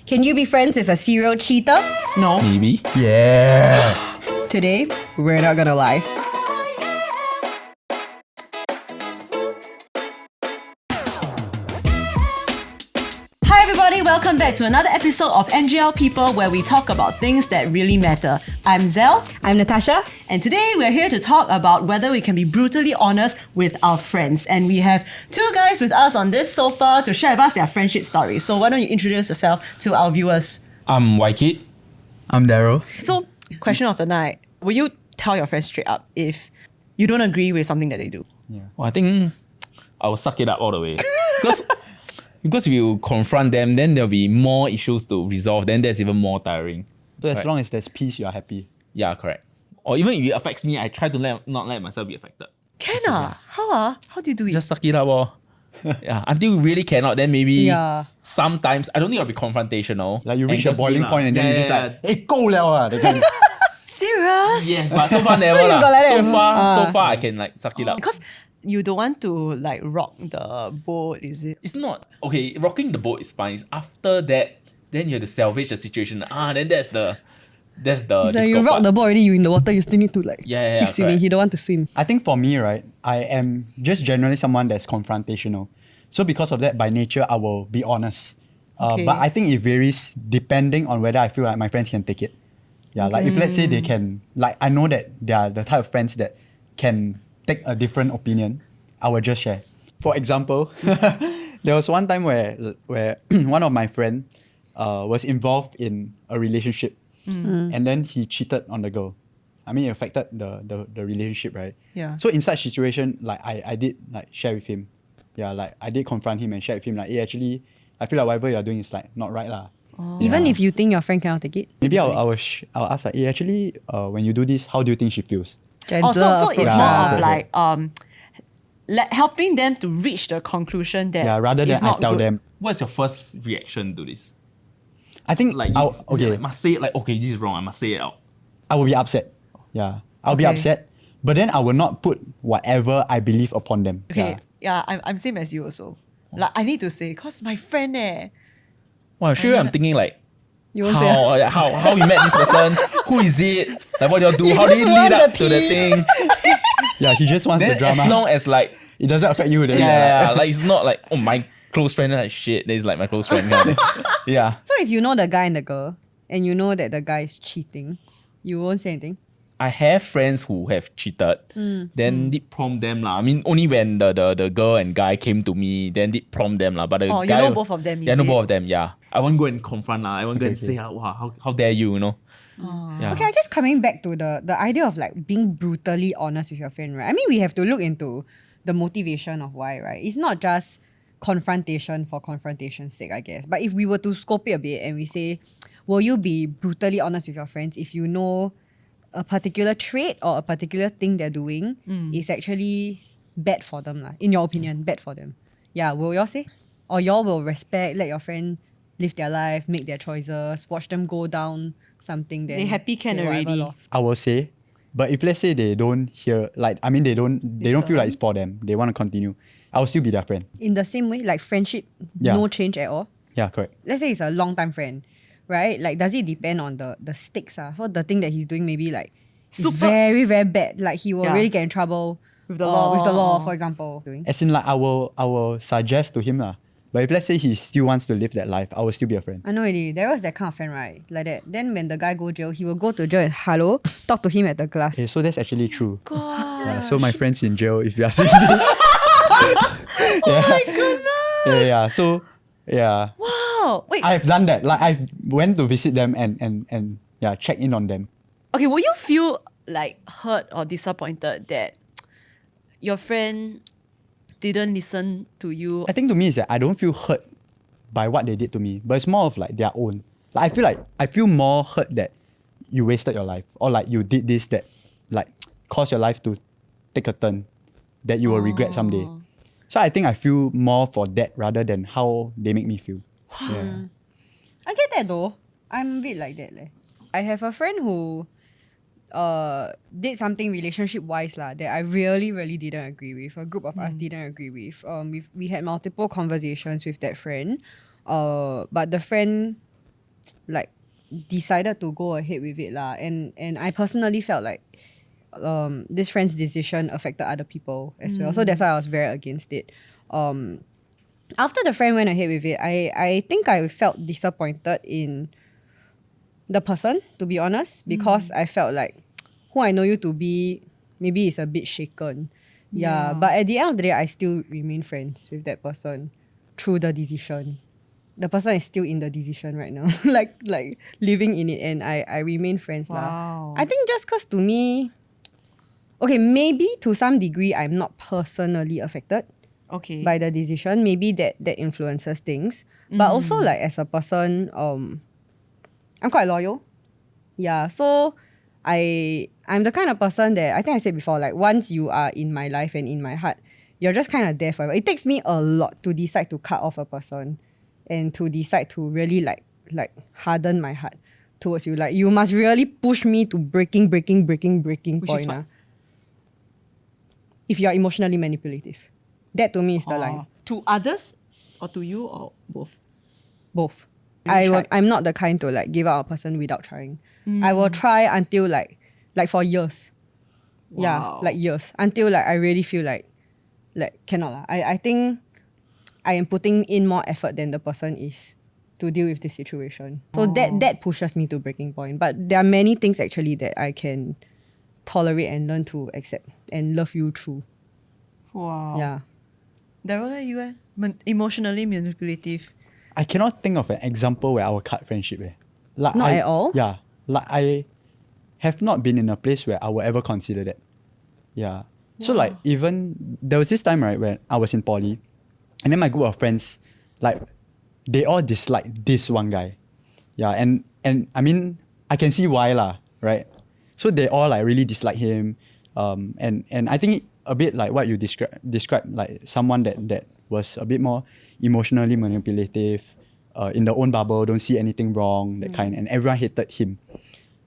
Can you be friends with a serial cheater? No. Maybe. Yeah. Today, we're not gonna lie. Hi everybody, welcome back to another episode of NGL People where we talk about things that really matter. I'm Zel. I'm Natasha. And today we're here to talk about whether we can be brutally honest with our friends. And we have two guys with us on this sofa to share with us their friendship stories. So why don't you introduce yourself to our viewers? I'm Waikit. I'm Daryl. So, question of the night. Will you tell your friends straight up if you don't agree with something that they do? Well, I think I will suck it up all the way. Because if you confront them, then there'll be more issues to resolve. Then that's even more tiring. So as Right. long as there's peace, you're happy. Yeah, correct. Or even if it affects me, I try to not let myself be affected. Can ah? How do you do it? Just suck it up, or yeah. Until you really cannot, then maybe Yeah. sometimes I don't think I'll be confrontational. Like you And reach a just boiling be point and then yeah, you just yeah, like, hey, go liao that kind. Serious? yes, but so far never you lah. got like that? So far I can like suck it up. Because you don't want to like rock the boat, is it? It's not okay. Rocking the boat is fine. It's after that, then you have to salvage the situation. Then that's the Like you difficult rock part. the boat already, you in the water, you still need to like Yeah, keep swimming. correct. He don't want to swim. I think for me, right, I am just generally someone that's confrontational. So because of that, by nature, I will be honest. Okay. But I think it varies depending on whether I feel like my friends can take it. Yeah, like if let's say they can, like I know that they are the type of friends that can take a different opinion, I will just share. For example, there was one time where one of my friend was involved in a relationship and then he cheated on the girl. I mean, it affected the relationship, right? Yeah. So in such situation, like I did like share with him. Yeah, like I did confront him and share with him like, hey, actually, I feel like whatever you're doing is like not right lah. Even if you think your friend cannot take it. Maybe I'll ask like, hey, actually, when you do this, how do you think she feels? Oh, so it's approach. more Yeah, of correct. like helping them to reach the conclusion that Yeah, rather it's than I not tell good. them. What's your first reaction to this? I think Like, I'll, is it okay, like, must say it like, okay, this is wrong. I must say it out. I will be upset. Yeah, I'll be Okay. upset. But then I will not put whatever I believe upon them. Okay, yeah, I'm same as you also. Like I need to say, cause my friend Wow, sure. I'm thinking like, You won't say. how you met this person? Who is it? Like, what do you do? How did it just lead want up the to the thing? Yeah, he just wants Then the drama. as long as like, It doesn't affect you. Then yeah, like it's not like, oh, my close friend is like shit. Then it's like my close friend. Kind of thing. Yeah. So if you know the guy and the girl, and you know that the guy is cheating, you won't say anything. I have friends who have cheated, then did prompt them lah. I mean, only when the girl and guy came to me, then did prompt them lah. But the Oh, you guy, know both of them, Yeah, is know it? both of them. Yeah, I won't go and confront lah. I won't go and say, wow, how dare you, you know? Yeah. Okay, I guess coming back to the idea of like being brutally honest with your friend, right? I mean, we have to look into the motivation of why, right? It's not just confrontation for confrontation's sake, I guess. But if we were to scope it a bit and we say, will you be brutally honest with your friends if you know a particular trait or a particular thing they're doing is actually bad for them, lah? In your opinion, bad for them? Yeah, will y'all say? Or y'all will respect, let your friend live their life, make their choices, watch them go down something, then They happy can okay, whatever already. lor. I will say, but if let's say they don't hear, like I mean, they don't feel like it's for them. They want to continue. I will still be their friend. In the same way, like friendship, Yeah. no change at all. Yeah, correct. Let's say it's a long time friend, right? Like, does it depend on the stakes? So the thing that he's doing maybe like is Super- very, very bad. Like he will Yeah. really get in trouble With the law. With the law, for example. Doing. As in, like I will suggest to him lah. But if let's say he still wants to live that life, I will still be a friend. I know already. There was that kind of friend, right? Like that. Then when the guy go jail, he will go to jail and hello, talk to him at the class. Okay, so that's actually true. God. Yeah, so my friends in jail, if you are seeing this. Oh my goodness. Yeah. So yeah. Wow. Wait. I've done that. Like I went to visit them and yeah, check in on them. Okay, will you feel like hurt or disappointed that your friend didn't listen to you? I think to me is that I don't feel hurt by what they did to me, but it's more of like their own. Like I feel more hurt that you wasted your life, or like you did this that like caused your life to take a turn that you will regret someday. So I think I feel more for that rather than how they make me feel. Yeah. I get that though. I'm a bit like that. Leh. I have a friend who did something relationship wise that I really didn't agree with. A group of us didn't agree with. We had multiple conversations with that friend. But the friend like decided to go ahead with it lah. And I personally felt like this friend's decision affected other people as well. So that's why I was very against it. After the friend went ahead with it, I think I felt disappointed in the person, to be honest, because I felt like who I know you to be maybe is a bit shaken. Yeah, but at the end of the day, I still remain friends with that person through the decision. The person is still in the decision right now, like living in it, and I remain friends lah. Wow. I think just cause to me, okay, maybe to some degree I'm not personally affected Okay. by the decision. Maybe that influences things, but also like as a person, I'm quite loyal. Yeah, so I'm the kind of person that I think I said before, like once you are in my life and in my heart, you're just kind of there forever. It takes me a lot to decide to cut off a person and to decide to really like harden my heart towards you. Like you must really push me to breaking Which point. is what? If you're emotionally manipulative. That to me is the line. To others or to you or both? Both. Have you tried? I'm not the kind to like give up a person without trying. I will try until like for years. Yeah, Wow. like years. Until like I really feel like cannot lah. I think I am putting in more effort than the person is to deal with this situation. So that pushes me to breaking point. But there are many things actually that I can tolerate and learn to accept and love you through. Wow. Yeah. Daryl, you emotionally manipulative. I cannot think of an example where I will cut friendship. Like Not at all? Yeah. Like I have not been in a place where I will ever consider that. Yeah. So like even there was this time, right, when I was in poly, and then my group of friends, like they all disliked this one guy. Yeah, and I mean I can see why lah, right? So they all like really dislike him. And I think a bit like what you described like someone that was a bit more emotionally manipulative, in their own bubble, don't see anything wrong, that kind, and everyone hated him.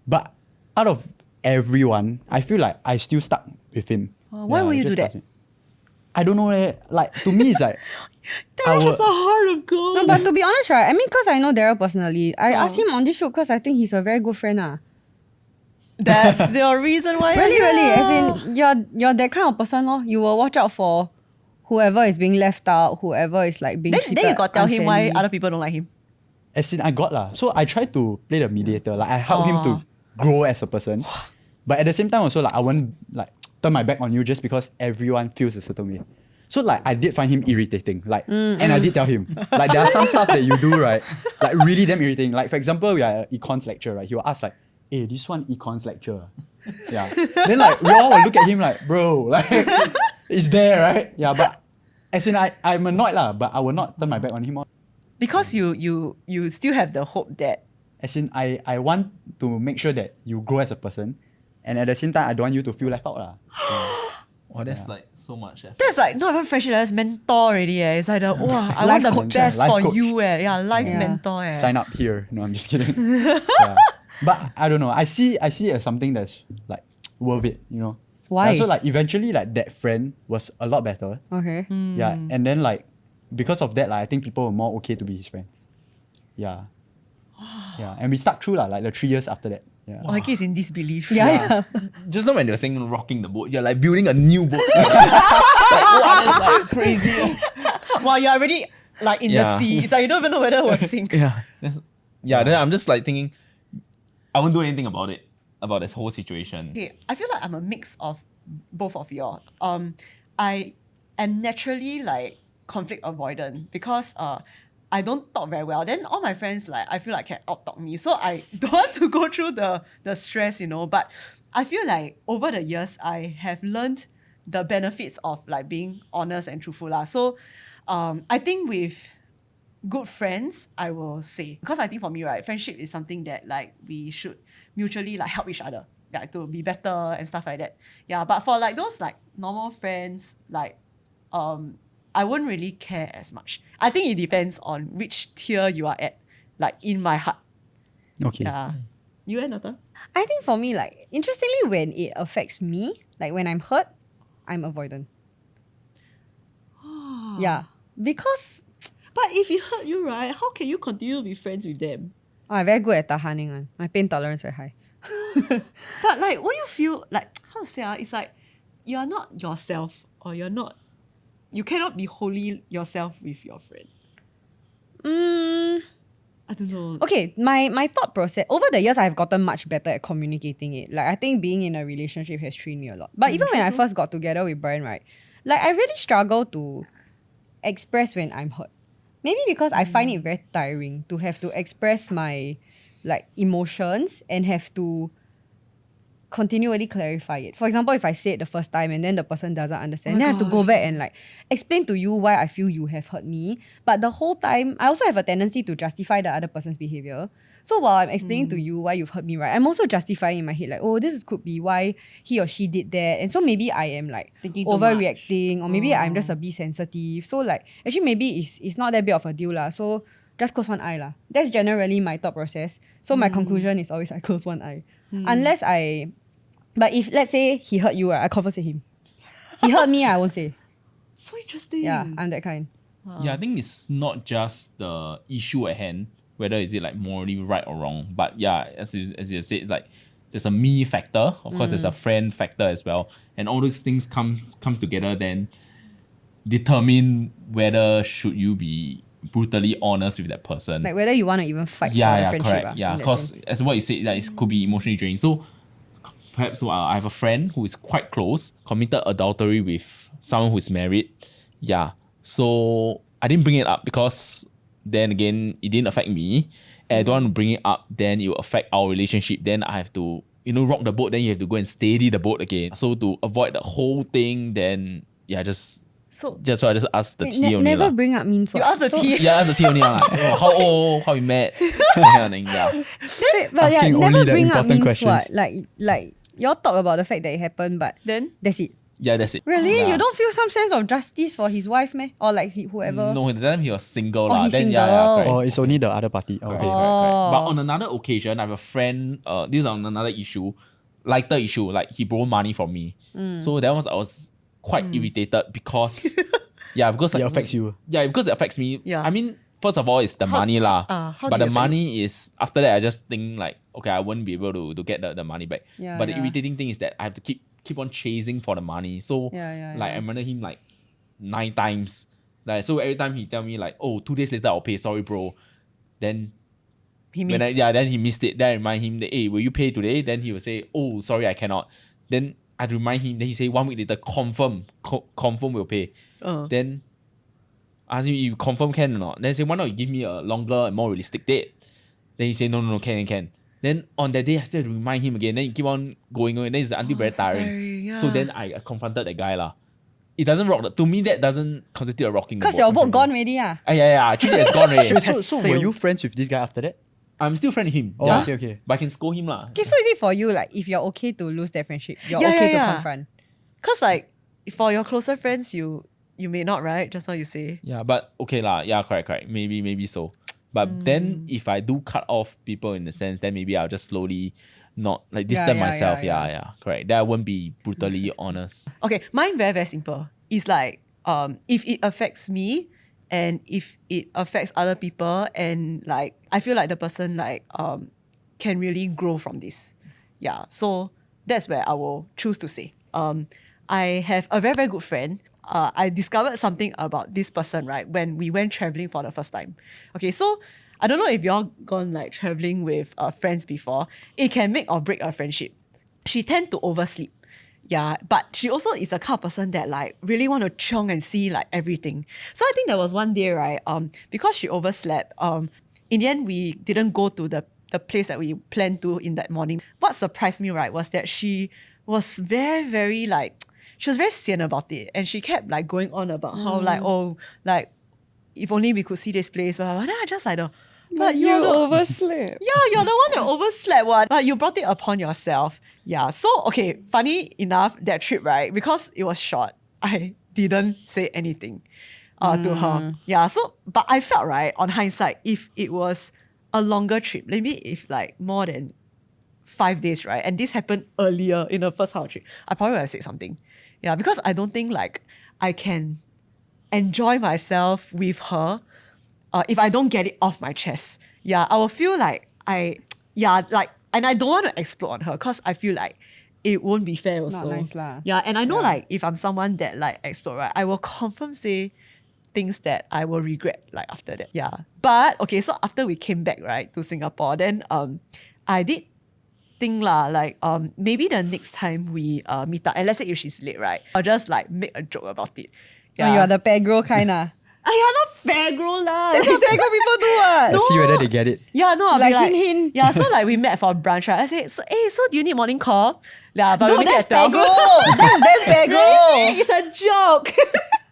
But out of everyone, I feel like I still stuck with him. Why would you just do that? stuck with him. I don't know. Like to me, it's like Daryl has a heart of gold. No, but to be honest, right? I mean, because I know Daryl personally, I asked him on this show because I think he's a very good friend. That's the reason why. Really. As in, you're that kind of person, you will watch out for whoever is being left out, whoever is like being treated Then you got tell him why unfairly. other people don't like him. as in I got lah. So I try to play the mediator. Like I help him to grow as a person. But at the same time also like I won't like turn my back on you just because everyone feels a certain way. So like I did find him irritating. Like and I did tell him. Like there are some stuff that you do, right? Like really damn irritating. Like for example, we are at econs lecture, right? He will ask like, hey, this one econs lecture. Yeah. Then like we all will look at him like, bro, like it's there, right? Yeah, but as in I'm annoyed lah, but I will not turn my back on him. Because you still have the hope that As in I want to make sure that you grow as a person, and at the same time I don't want you to feel left out lah. Wow, that's like so much effort. that's like not even friendship, that's mentor already. It's like the wow, I want Life the coach, best life for coach. you. Yeah, life Yeah. mentor. Sign up here. No, I'm just kidding. Yeah. But I don't know. I see it as something that's like worth it, you know. Why? So like eventually like that friend was a lot better. Okay. Yeah. And then like because of that, like I think people were more okay to be his friends. Yeah. Yeah. And we stuck through like the 3 years after that. Yeah. Like he's in disbelief. Yeah. Just now when they were saying rocking the boat, you're like building a new boat. Like, wow, that's like crazy. While you're already like in the Yeah. sea. It's like you don't even know whether it will sink. Yeah, then I'm just like thinking, I won't do anything about it, about this whole situation. Okay, I feel like I'm a mix of both of y'all. I am naturally like conflict avoidant because I don't talk very well. Then all my friends like I feel like can out talk me, so I don't want to go through the stress, you know. But I feel like over the years I have learned the benefits of like being honest and truthful lah. So I think with good friends, I will say. Because I think for me, right, friendship is something that like we should mutually like help each other. Like to be better and stuff like that. Yeah. But for like those like normal friends, like I won't really care as much. I think it depends on which tier you are at, like in my heart. Okay. Yeah. You and Nata? I think for me, like, interestingly, when it affects me, like when I'm hurt, I'm avoidant. Yeah. Because But if it hurt you, right, how can you continue to be friends with them? Oh, I'm very good at tahaning. One. My pain tolerance very high. But like, what do you feel like? How to say? It's like you are not yourself, or you're not. You cannot be wholly yourself with your friend. I don't know. Okay, my thought process over the years I've gotten much better at communicating it. Like I think being in a relationship has trained me a lot. But even when I first got together with Brian, right, like I really struggle to express when I'm hurt. Maybe because I find it very tiring to have to express my like emotions and have to continually clarify it. For example, if I say it the first time and then the person doesn't understand, then I have to go back and like explain to you why I feel you have hurt me. But the whole time, I also have a tendency to justify the other person's behavior. So while I'm explaining to you why you've hurt me, right, I'm also justifying in my head like, oh, could be why he or she did that. And so maybe I am like Thinking too overreacting or maybe I'm just a bit sensitive. So like, actually maybe it's not that big of a deal lah. So just close one eye lah. That's generally my thought process. So my conclusion is always I close one eye. But if let's say he hurt you, I confirm say him. He hurt me, I won't say. So interesting. Yeah, I'm that kind. Yeah, I think it's not just the issue at hand, whether is it like morally right or wrong. But yeah, as you said, like there's a me factor. Of course, there's a friend factor as well. And all these things comes together, then determine whether should you be brutally honest with that person. Like whether you want to even fight for the friendship. Correct. Yeah, because as what you said, like, it could be emotionally draining. So perhaps I have a friend who is quite close, committed adultery with someone who is married. Yeah. So I didn't bring it up because then again, it didn't affect me. And I don't want to bring it up, then it will affect our relationship. Then I have to, rock the boat. Then you have to go and steady the boat again. So to avoid the whole thing, then I just asked the T only. Never lah. bring up means what? You ask the T. Yeah, ask the T only. Like, how old, how we met. That kind of thing, yeah. Wait, but Asking only never the bring up important means questions. what? Like y'all talk about the fact that it happened, but Then that's it. Yeah, that's it. Really? Yeah. You don't feel some sense of justice for his wife, meh? Or like whoever? No, at the time he was single. Oh, lah. he's Then, single. correct. Or it's only the other party. Okay. Correct. But on another occasion, I have a friend, this is on another issue, lighter issue, like he borrowed money from me. So that was, I was quite irritated because, because It like, affects you. Yeah, because it affects me. Yeah. I mean, first of all, it's the money lah. how But did the it affect money is, after that, I just think like, okay, I won't be able to get the money back. Yeah, But the yeah. irritating thing is that I have to keep on chasing for the money. So Yeah, like I remember him like 9 times. Like so every time he tell me like, oh, 2 days later I'll pay, sorry bro. Then he when missed? then he missed it. Then I remind him that, hey, will you pay today? Then he will say, oh, sorry, I cannot. Then I remind him. Then he say 1 week later, confirm will pay. Then I ask him, you confirm can or not? Then I say, why not you give me a longer and more realistic date? Then he say, no, can. Then on that day, I still have to remind him again. Then he keep on going. Then it's until very tiring. tiring, So yeah. then I confronted that guy lah. It doesn't rock. To me, that doesn't constitute a rocking the boat. Because your boat gone already, ah. Yeah. Actually, it's gone already. Wait, so were sailed. you friends with this guy after that? I'm still friend with him. Oh, yeah. okay. But I can scold him lah. Okay, so is it for you like if you're okay to lose that friendship, you're Yeah, okay yeah. to confront? Because like for your closer friends, you may not, right? Just now you say. Yeah, but okay lah. Yeah, correct. Maybe so. But then if I do cut off people in the sense, then maybe I'll just slowly not like distance myself. Yeah, correct. That I won't be brutally honest. Okay, mine very, very simple. It's like if it affects me and if it affects other people and like I feel like the person like can really grow from this. Yeah. So that's where I will choose to say. I have a very, very good friend. I discovered something about this person, right, when we went traveling for the first time. Okay, so I don't know if y'all gone like traveling with friends before. It can make or break a friendship. She tend to oversleep. Yeah, but she also is the kind of person that like really want to chiong and see like everything. So I think there was one day, right, because she overslept, in the end we didn't go to the place that we planned to in that morning. What surprised me, right, was that she was very, very like, she was very sian about it. And she kept like going on about how like, oh, like, if only we could see this place. Blah, blah, blah. Then I just like, but You you're the, overslept. yeah, you're the one that overslept one. But you brought it upon yourself. Yeah. So, okay, funny enough, that trip, right? Because it was short, I didn't say anything to her. Yeah. So, but I felt, right, on hindsight, if it was a longer trip, maybe if like more than 5 days, right? And this happened earlier in the first half trip, I probably would have said something. Yeah. Because I don't think like I can enjoy myself with her if I don't get it off my chest. Yeah, I will feel like and I don't want to explode on her because I feel like it won't be fair also. Not nice lah. Yeah, and I know Yeah. like if I'm someone that like explode, right, I will confirm say things that I will regret like after that. Yeah. But okay, so after we came back, right, to Singapore, then I did think lah, like maybe the next time we meet up, and let's say if she's late, right, I'll just like make a joke about it. Oh, you are the pegro kind ah. You're not pegro lah. That's what pegro people do what. Let's see whether they get it. Yeah, no, I'll be Like like, hint. Yeah, so like we met for brunch, right? I say, so do you need morning call? Yeah, but Dude, we meet that's at 12. pegro. That's pegro. It's a joke.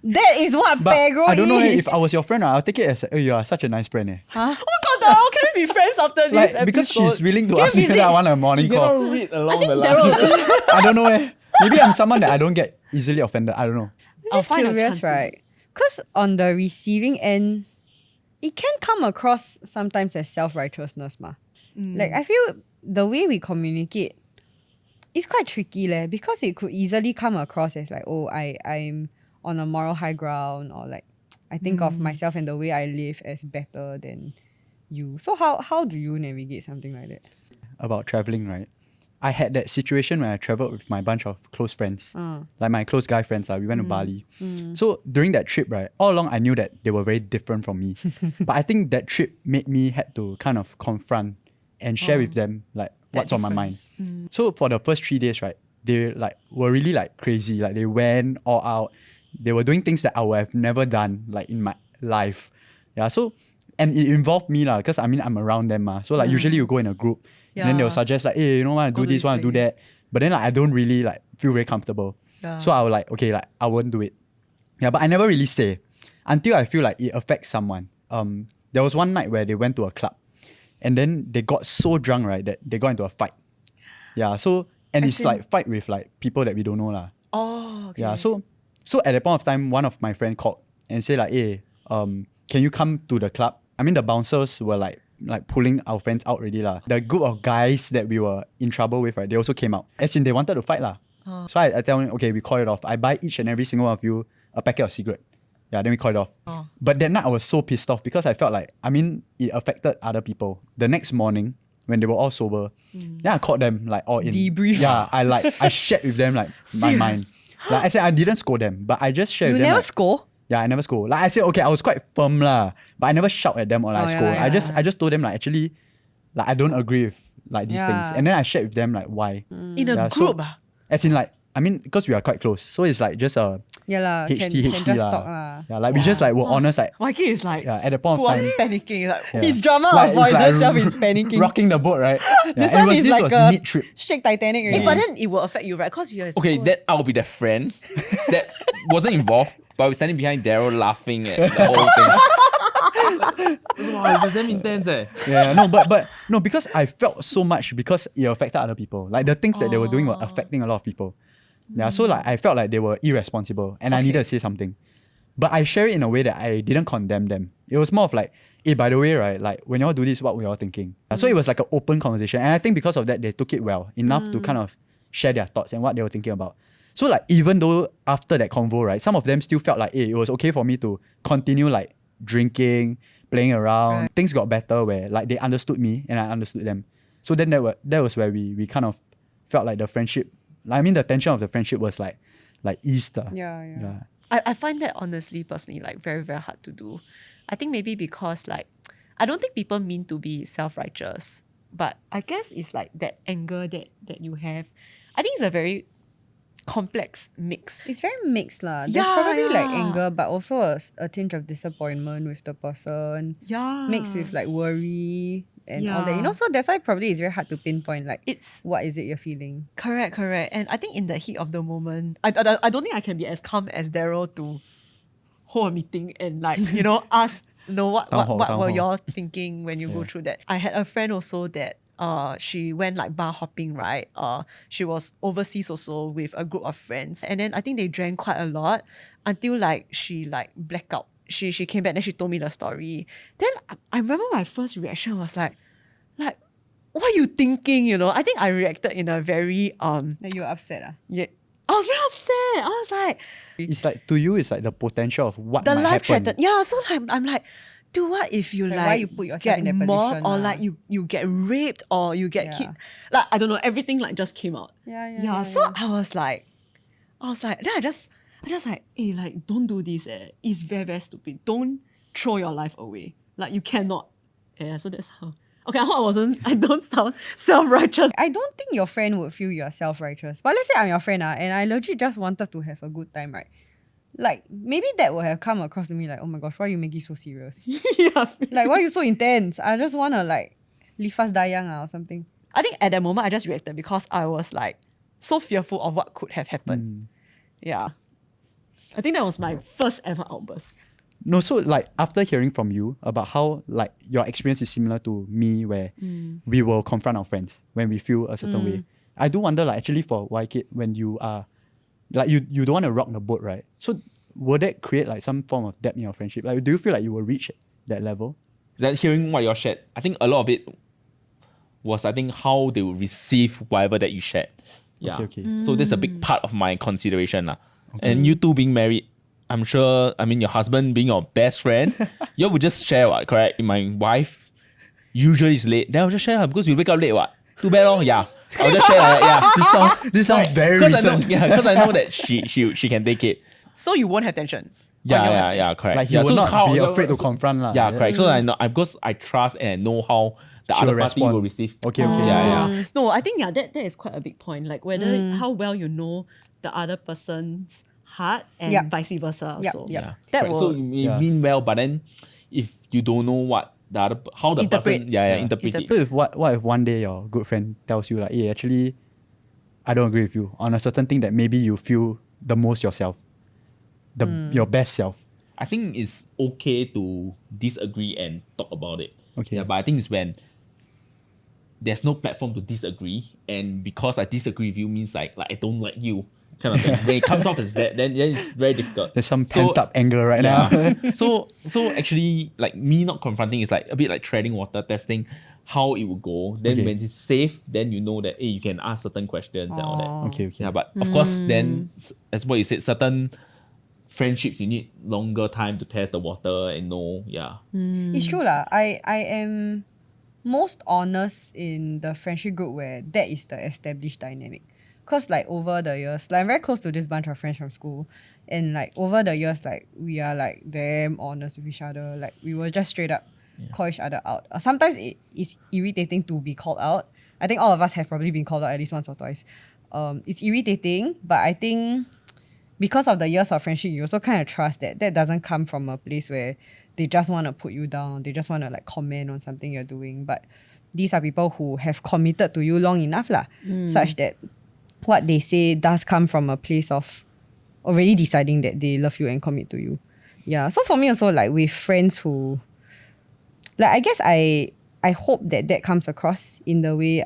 That is what But pegro I don't know is. if I was your friend, I'll take it as you are such a nice friend. Oh my god, Daryl, can we be friends after this Like episode? because she's willing to Can ask we me whether I want a morning You call. cannot read along I think the Daryl, line. I don't know. Maybe I'm someone that I don't get easily offended. I don't know. I'll Just find a curious, chance to- right? Because on the receiving end, it can come across sometimes as self-righteousness, ma. Like I feel the way we communicate is quite tricky, because it could easily come across as like, oh, I'm on a moral high ground, or like I think of myself and the way I live as better than you. So how do you navigate something like that? About traveling, right? I had that situation when I traveled with my bunch of close friends, like my close guy friends. We went to Bali. So during that trip, right, all along I knew that they were very different from me. But I think that trip made me had to kind of confront and share with them like what's on my mind. So for the first 3 days, right, they like were really like crazy. Like they went all out. They were doing things that I would have never done like in my life. Yeah. So and it involved me lah, because I mean I'm around them so like usually you go in a group and then they'll suggest like, hey, you know, want to Go do to this, this want to do place. that. But then like I don't really like feel very comfortable. Yeah. So I was like, okay, like I won't do it. Yeah, but I never really say until I feel like it affects someone. There was one night where they went to a club and then they got so drunk, right, that they got into a fight. Yeah, so and As it's in- like fight with like people that we don't know lah. Oh, okay. Yeah, so at that point of time, one of my friend called and said like, hey, can you come to the club? I mean, the bouncers were like pulling our friends out already lah. The group of guys that we were in trouble with, right, they also came out. As in, they wanted to fight lah. So I tell them, okay, we call it off. I buy each and every single one of you a packet of cigarette. Yeah, then we call it off. But that night I was so pissed off because I felt like, I mean, it affected other people. The next morning, when they were all sober, then I called them like all in. Debrief. Yeah, I shared with them like my mind. Like I said, I didn't scold them, but I just shared You with them. never like, score? yeah, I never scold. Like I said, okay, I was quite firm lah, but I never shout at them or like Oh, yeah, scold. yeah. I just told them like actually, like I don't agree with like these things, Yeah. and then I shared with them like why. In a Yeah, group, as in like I mean because we are quite close, so it's like just a Yeah lah, can HT just lah. talk lah. Yeah, like we just like were honest like Waikit is like yeah, at the point of full on time. panicking. Like, Yeah. His drama Like, it's avoidance like self is panicking. rocking the boat, right? Yeah, This and one is this like was a mid-trip. shake Titanic already. but then it will affect you, right? Because you Okay, that I'll be the friend that wasn't involved, but I was standing behind Daryl laughing at the whole thing. Wow, it's damn intense Yeah, no, but no, because I felt so much because it affected other people. Like the things that they were doing were affecting a lot of people. Yeah, so like I felt like they were irresponsible and I needed to say something. But I share it in a way that I didn't condemn them. It was more of like, hey, by the way, right, like when y'all do this, what were y'all thinking? So it was like an open conversation. And I think because of that, they took it well, enough to kind of share their thoughts and what they were thinking about. So like even though after that convo, right, some of them still felt like, hey, it was okay for me to continue like drinking, playing around. Right. Things got better where like they understood me and I understood them. So then that was where we kind of felt like the friendship, I mean the tension of the friendship was like eased. Yeah. I find that honestly, personally, like very, very hard to do. I think maybe because like, I don't think people mean to be self-righteous, but I guess it's like that anger that you have. I think it's a very complex mix. It's very mixed lah. There's Yeah, probably like yeah. anger, but also a tinge of disappointment with the person, Yeah. mixed with like worry and all that. You Yeah. know, so that's why probably it's very hard to pinpoint like It's what is it you're feeling. correct. And I think in the heat of the moment, I don't think I can be as calm as Daryl to hold a meeting and like, you know, ask, what Town were hall. y'all thinking when you go through that? I had a friend also that she went like bar hopping, right? She was overseas also with a group of friends. And then I think they drank quite a lot until like she like blacked out. She came back and she told me the story. Then I remember my first reaction was like, what are you thinking? You know, I think I reacted in a very Like you're upset ah. yeah. I was very upset. I was like, It's like to you, it's like the potential of what the might life happen. threatened. Yeah, so I'm like, dude, what if you So like why you put yourself get in that mobbed position, or lah? like you get raped or you get Yeah. killed? Like, I don't know, everything like just came out. Yeah, So yeah. I was like, then I just like, hey, like, don't do this. It's very, very stupid. Don't throw your life away. Like, you cannot. Yeah, so that's how. Okay, I don't sound self-righteous. I don't think your friend would feel you're self-righteous. But let's say I'm your friend and I legit just wanted to have a good time, right? Like, maybe that would have come across to me like, oh my gosh, why you make it so serious? Yeah. Like, why you so intense? I just want to like, leave us dayang or something. I think at that moment, I just reacted because I was like so fearful of what could have happened. Yeah. I think that was my first ever outburst. No, so like after hearing from you about how like your experience is similar to me, where we will confront our friends when we feel a certain way. I do wonder, like actually for Waikit, when you are like you don't want to rock the boat, right? So would that create like some form of depth in your friendship? Like, do you feel like you will reach that level? That hearing what you shared, I think a lot of it was how they will receive whatever that you shared. Yeah. Okay. So that's a big part of my consideration. lah. And you two being married, I'm sure, your husband being your best friend, you would just share what, correct? My wife usually is late. Then I'll just share because you wake up late what? Too bad oh, yeah. I'll just share like that, yeah. This sounds very Because I know, recent. because I know that she can take it. So you won't have tension. Yeah, correct. Like he yeah, will so it's not how- be afraid to confront lah. Yeah, correct. So I know because I trust and I know how the She other will party respond. will receive. Okay. Yeah. No, I think that is quite a big point. Like whether how well you know the other person's heart and Yep. vice versa. Yep, Also. yep. Yeah. That correct. will So you may Yeah. mean well, but then if you don't know what the other how the Interpret. person interpret Interpret. it. So if what if one day your good friend tells you like, hey, actually, I don't agree with you on a certain thing that maybe you feel the most yourself, your best self. I think it's okay to disagree and talk about it. Okay. Yeah, but I think it's when there's no platform to disagree, and because I disagree with you means like I don't like you kind of thing. When it comes off as that, then it's very difficult. There's some So- pent up anger right now. Yeah. so actually like me not confronting is like a bit like treading water, testing how it will go. Then Okay. when it's safe, then you know that hey, you can ask certain questions and all that. Okay. Yeah, but of course then as what you said, certain friendships you need longer time to test the water and know. Yeah. It's true lah. I am most honest in the friendship group where that is the established dynamic. Cause like over the years, like I'm very close to this bunch of friends from school, and like over the years, like we are like damn honest with each other. Like we will just straight up call each other out. Sometimes it is irritating to be called out. I think all of us have probably been called out at least once or twice. It's irritating, but I think because of the years of friendship, you also kind of trust that doesn't come from a place where they just want to put you down. They just want to like comment on something you're doing. But these are people who have committed to you long enough lah, such that what they say does come from a place of already deciding that they love you and commit to you. Yeah. So for me also, like with friends who, like I guess I hope that comes across in the way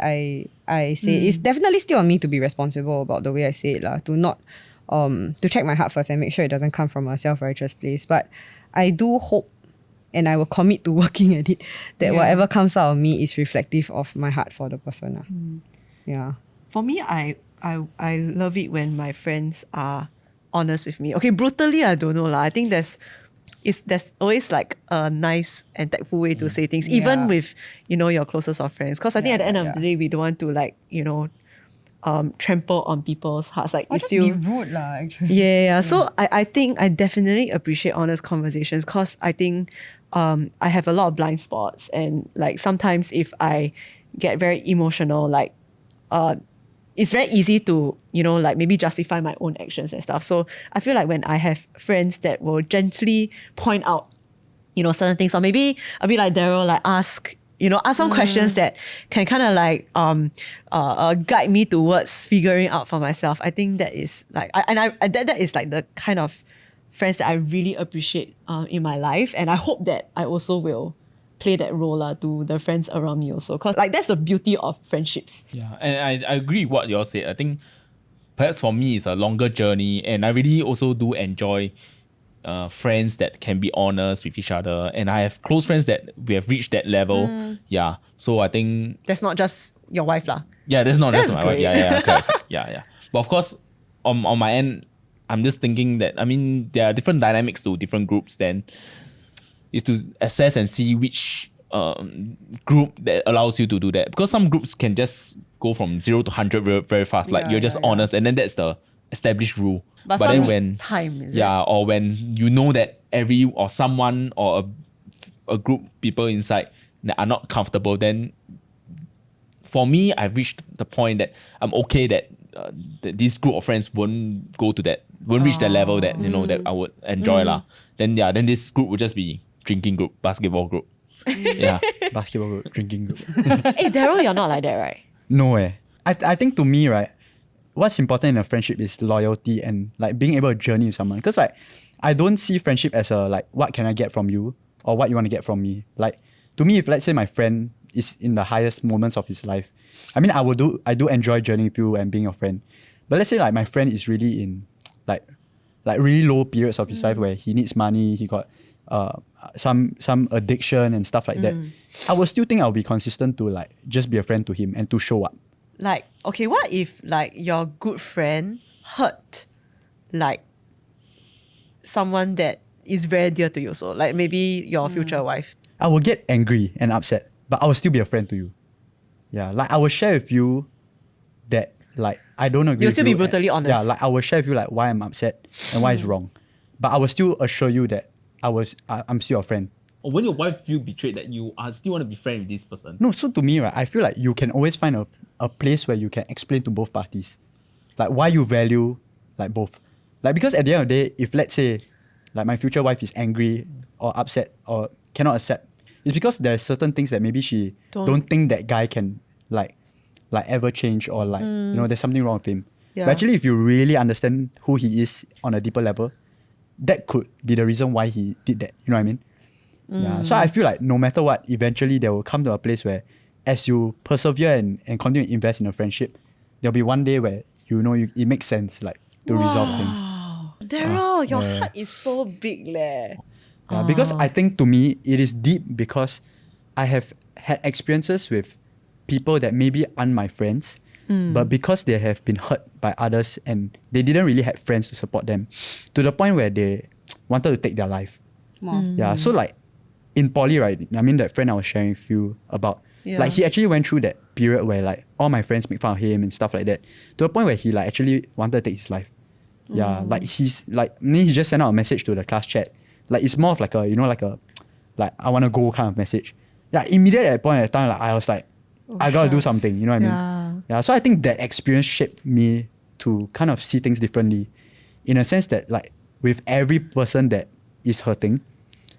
I say it. It's definitely still on me to be responsible about the way I say it lah. To not to check my heart first and make sure it doesn't come from a self-righteous place. But I do hope, and I will commit to working at it, that whatever comes out of me is reflective of my heart for the person lah. Yeah. For me, I love it when my friends are honest with me. Okay, brutally, I don't know lah. I think there's always like a nice and tactful way to say things, even Yeah. with your closest of friends. Because I think at the end of the day, we don't want to like trample on people's hearts. Like Or it's just still be rude lah, actually. yeah. So I think I definitely appreciate honest conversations because I think I have a lot of blind spots, and like sometimes if I get very emotional, like it's very easy to like maybe justify my own actions and stuff. So I feel like when I have friends that will gently point out certain things, or maybe a bit like Daryl, like ask some questions that can kind of like guide me towards figuring out for myself. I think that is like, that is like the kind of friends that I really appreciate in my life, and I hope that I also will play that role to the friends around me also, because like that's the beauty of friendships. Yeah, and I agree with what you all said. I think perhaps for me it's a longer journey, and I really also do enjoy friends that can be honest with each other, and I have close friends that we have reached that level. Yeah, so I think That's not just your wife lah. yeah, that's not That's just my wife. great. Yeah, correct. Yeah. But of course, on my end, I'm just thinking that there are different dynamics to different groups. Then is to assess and see which group that allows you to do that. Because some groups can just go from 0 to 100 very, very fast. Like Yeah, you're just yeah, yeah. honest, and then that's the established rule. But then some when time, is it? yeah, or when you know that every or someone or a group people inside that are not comfortable, then for me, I've reached the point that I'm okay that this group of friends won't go to that, won't reach that level that that I would enjoy lah. Then then this group would just be drinking group, basketball group. Yeah, Basketball group, drinking group. Hey, Daryl, you're not like that, right? No eh. I think to me, right, what's important in a friendship is loyalty and like being able to journey with someone. Because like I don't see friendship as a like what can I get from you or what you want to get from me. Like to me, if let's say my friend is in the highest moments of his life, I mean I do enjoy journeying with you and being your friend. But let's say like my friend is really in like really low periods of his life where he needs money, he got some addiction and stuff like that. I will still think I'll be consistent to like just be a friend to him and to show up. Like, okay, what if like your good friend hurt like someone that is very dear to you? So like maybe your future wife. I will get angry and upset, but I will still be a friend to you. Yeah, like I will share with you that like I don't agree. You'll still with be you brutally and, honest. Yeah, like I will share with you like why I'm upset and why it's wrong, but I will still assure you that I'm still your friend. or when your wife feel betrayed that you are still want to be friend with this person. No, so to me, right, I feel like you can always find a place where you can explain to both parties, like why you value like both. Like because at the end of the day, if let's say like my future wife is angry or upset or cannot accept, it's because there are certain things that maybe she don't think that guy can like ever change or like there's something wrong with him. Yeah. But actually, if you really understand who he is on a deeper level, that could be the reason why he did that. You know what I mean? Yeah. So I feel like no matter what, eventually there will come to a place where as you persevere and continue to invest in a friendship, there'll be one day where it makes sense like to resolve things. Daryl, your heart is so big leh. Yeah, because I think to me it is deep because I have had experiences with people that maybe aren't my friends, but because they have been hurt by others and they didn't really have friends to support them, to the point where they wanted to take their life. Wow. Yeah, so like in poly, right? I mean that friend I was sharing with you about, like he actually went through that period where like all my friends make fun of him and stuff like that, to the point where he like actually wanted to take his life. Yeah, like he's like he just sent out a message to the class chat. Like it's more of like a like I wanna go kind of message. Yeah, immediately at that point at time, like I was like, I gotta do something, you know what I mean? Yeah. So I think that experience shaped me to kind of see things differently. In a sense that like with every person that is hurting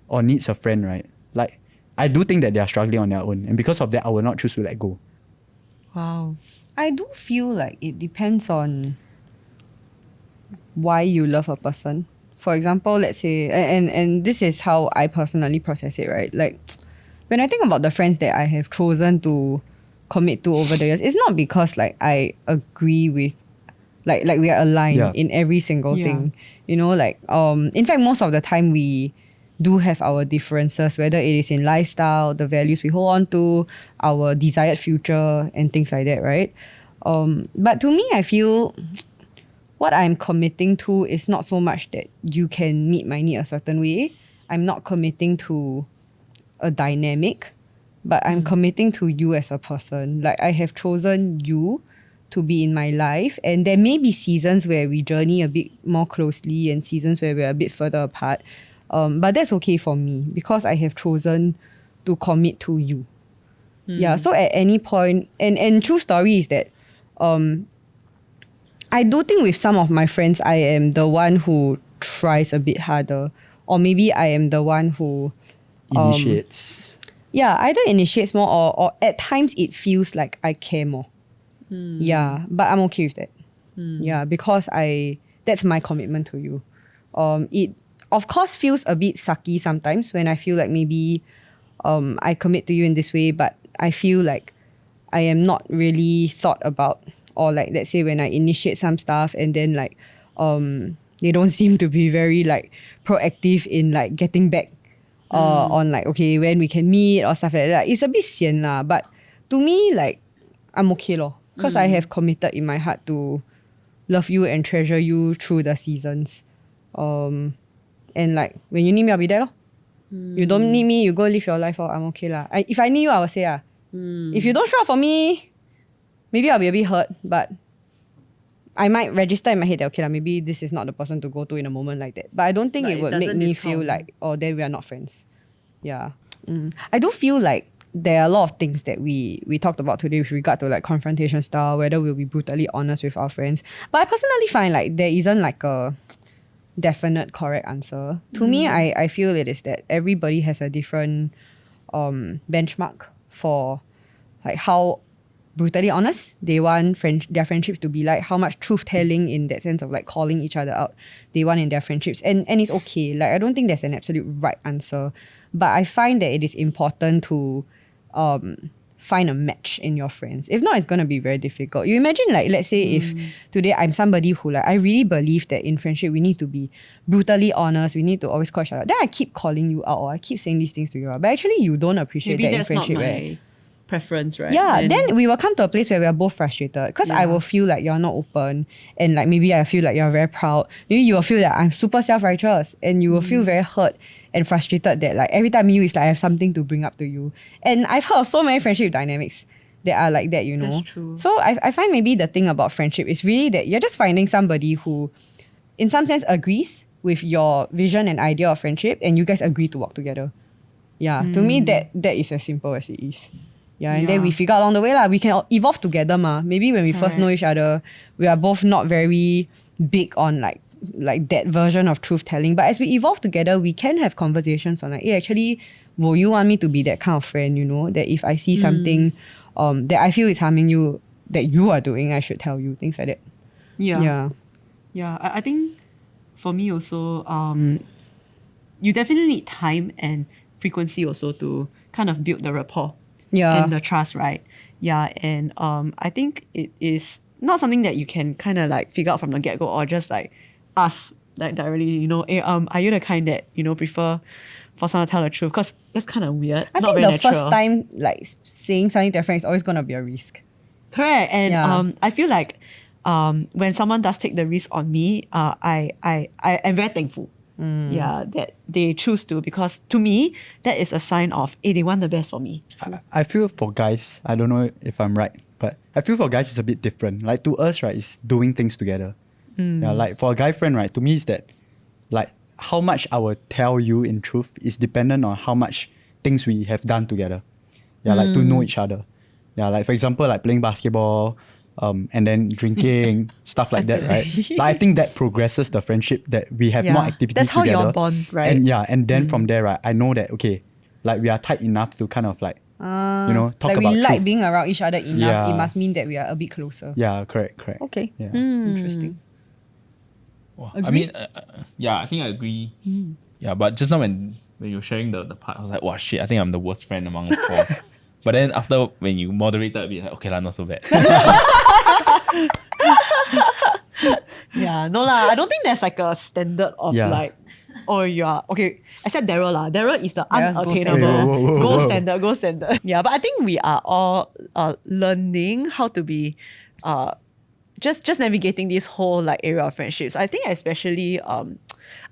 or needs a friend, right? Like I do think that they are struggling on their own. And because of that I will not choose to let go. Wow. I do feel like it depends on why you love a person. For example, let's say, and this is how I personally process it, right? Like, when I think about the friends that I have chosen to commit to over the years, it's not because like I agree with, like we are aligned in every single thing. You know, like in fact, most of the time we do have our differences, whether it is in lifestyle, the values we hold on to, our desired future, and things like that, right? But to me, I feel what I'm committing to is not so much that you can meet my need a certain way. I'm not committing to a dynamic, but I'm committing to you as a person. Like I have chosen you to be in my life, and there may be seasons where we journey a bit more closely and seasons where we're a bit further apart. But that's okay for me because I have chosen to commit to you. Yeah, so at any point, and true story is that I do think with some of my friends, I am the one who tries a bit harder, or maybe I am the one who Initiates. yeah, either initiates more or at times it feels like I care more. Yeah, but I'm okay with that. Yeah, because that's my commitment to you. It of course feels a bit sucky sometimes when I feel like maybe I commit to you in this way, but I feel like I am not really thought about, or like let's say when I initiate some stuff and then like they don't seem to be very like proactive in like getting back on like okay when we can meet or stuff like that. It's a bit sian lah, but to me like I'm okay lor, because I have committed in my heart to love you and treasure you through the seasons. And like when you need me I'll be there lor. You don't need me, you go live your life, or I'm okay lah. If I need you, I will say if you don't show up for me, maybe I'll be a bit hurt, but I might register in my head that okay lah, maybe this is not the person to go to in a moment like that. But I don't think But it it would make doesn't me discount. feel like, oh, then we are not friends. Yeah. I do feel like there are a lot of things that we talked about today with regard to like confrontation style, whether we'll be brutally honest with our friends. But I personally find like there isn't like a definite correct answer. To me, I feel it is that everybody has a different benchmark for like how brutally honest they want their friendships to be, like how much truth telling in that sense of like calling each other out they want in their friendships, and it's okay. Like I don't think there's an absolute right answer, but I find that it is important to find a match in your friends. If not, it's gonna be very difficult. You imagine like, let's say if today I'm somebody who like I really believe that in friendship we need to be brutally honest, we need to always call each other. Then I keep calling you out or I keep saying these things to you, but actually you don't appreciate Maybe that in that's not friendship. my preference, right? Yeah, then we will come to a place where we are both frustrated because I will feel like you're not open, and like maybe I feel like you're very proud. Maybe you will feel that I'm super self-righteous, and you will feel very hurt and frustrated that like every time you is like I have something to bring up to you. And I've heard of so many friendship dynamics that are like that, you know. That's true. So I find maybe the thing about friendship is really that you're just finding somebody who, in some sense, agrees with your vision and idea of friendship, and you guys agree to work together. Yeah, to me that is as simple as it is. Yeah, and then we figure out along the way lah. We can evolve together ma. Maybe when we first know each other, we are both not very big on like that version of truth telling. But as we evolve together, we can have conversations on like, hey, actually, will you want me to be that kind of friend? You know, that if I see something that I feel is harming you, that you are doing, I should tell you, things like that. Yeah. I think for me also, you definitely need time and frequency also to kind of build the rapport. Yeah. And the trust, right? Yeah, and I think it is not something that you can kind of like figure out from the get-go or just like ask like directly, you know, hey, are you the kind that, you know, prefer for someone to tell the truth? Because that's kind of weird. I not think very the natural. first time like saying something to a friend is always going to be a risk. Correct. And Yeah. I feel like when someone does take the risk on me, I am very thankful. Yeah, that they choose to, because to me, that is a sign of, hey, they want the best for me. I feel for guys, I don't know if I'm right, but I feel for guys it's a bit different. Like to us, right, it's doing things together. Yeah, like for a guy friend, right, to me is that like how much I will tell you in truth is dependent on how much things we have done together. Yeah, like to know each other. Yeah, like for example, like playing basketball, and then drinking, stuff like that, right? But I think that progresses the friendship, that we have more Yeah, activities that's how together. y'all bond, right? And then from there, right, I know that, okay, like we are tight enough to kind of like, you know, talk like about we like truth. being around each other enough, Yeah. it must mean that we are a bit closer. Yeah, correct. Okay. Yeah. Interesting. Wow. I mean, yeah, I think I agree. Yeah, but just now when you're sharing the part, I was like, wow, shit, I think I'm the worst friend among the four. But then after when you moderated a bit, like, okay lah, not so bad. Yeah, no lah. I don't think there's like a standard of Yeah. like, oh, you are okay. Except Daryl lah. Daryl is the Daryl's gold unattainable standard. Whoa. gold standard. Yeah, but I think we are all learning how to be just navigating this whole like area of friendships. I think especially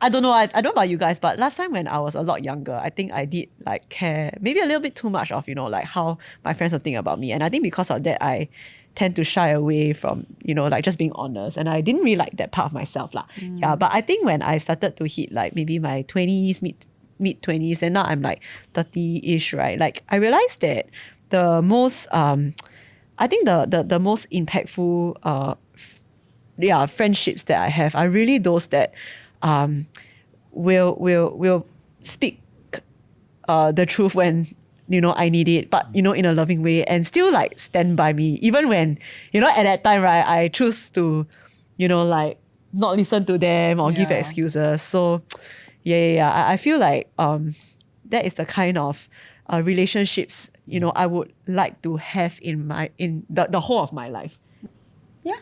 I don't know. I don't know about you guys, but last time when I was a lot younger, I think I did like care maybe a little bit too much of, you know, like how my friends would think about me. And I think because of that, I tend to shy away from, you know, like just being honest. And I didn't really like that part of myself lah. Yeah, but I think when I started to hit like maybe my 20s, mid 20s, and now I'm like 30-ish, right? Like I realized that the most I think the most impactful friendships that I have are really those that will speak the truth when, you know, I need it, but, you know, in a loving way, and still like stand by me even when, you know, at that time, right, I choose to, you know, like not listen to them or give Yeah. excuses. So yeah. I feel like that is the kind of relationships, you know, I would like to have in the whole of my life. Yeah.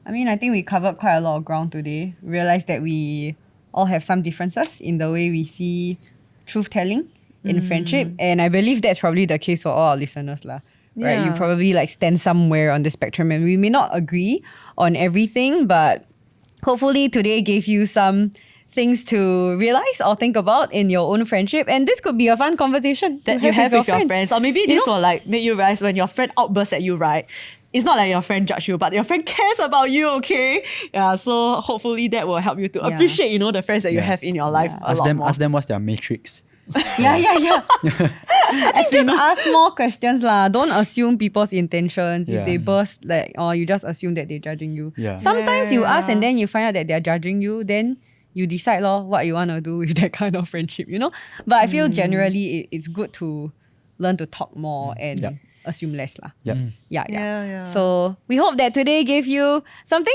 I mean, I think we covered quite a lot of ground today. Realized that we all have some differences in the way we see truth telling in friendship. And I believe that's probably the case for all our listeners lah. Right? You Yeah. probably like stand somewhere on the spectrum, and we may not agree on everything, but hopefully today gave you some things to realize or think about in your own friendship. And this could be a fun conversation that you have with your friends. Or maybe this know? will like make you realize when your friend outbursts at you, right? It's not like your friend judge you, but your friend cares about you, okay? Yeah, so hopefully that will help you to appreciate, you know, the friends that you have in your life a lot more. Ask them what's their matrix. Yeah. I think just ask more questions lah. Don't assume people's intentions. Yeah. If they burst, like, or you just assume that they're judging you. Yeah. Sometimes you ask Yeah. and then you find out that they're judging you. Then you decide what you want to do with that kind of friendship, you know? But I feel generally it's good to learn to talk more and Yep. assume less lah. Yep. Yeah. So we hope that today gave you some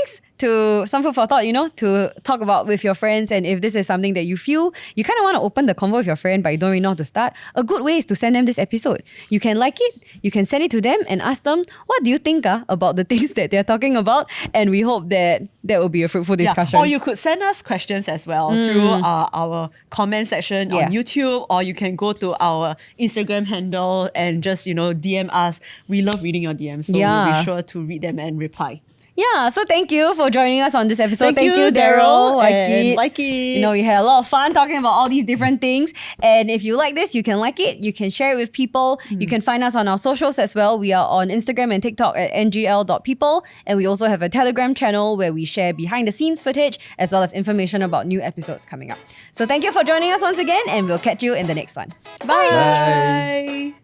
food for thought, you know, to talk about with your friends. And if this is something that you feel you kind of want to open the convo with your friend, but you don't really know how to start, a good way is to send them this episode. You can like it, you can send it to them and ask them, what do you think about the things that they're talking about? And we hope that will be a fruitful discussion. Or you could send us questions as well through our comment section on YouTube, or you can go to our Instagram handle and just, you know, DM us. We love reading your DMs, so we'll be sure to read them and reply. Yeah, so thank you for joining us on this episode. Thank you, Daryl and Waikit. Waikit. You know, we had a lot of fun talking about all these different things. And if you like this, you can like it. You can share it with people. You can find us on our socials as well. We are on Instagram and TikTok at ngl.people. And we also have a Telegram channel where we share behind the scenes footage as well as information about new episodes coming up. So thank you for joining us once again, and we'll catch you in the next one. Bye.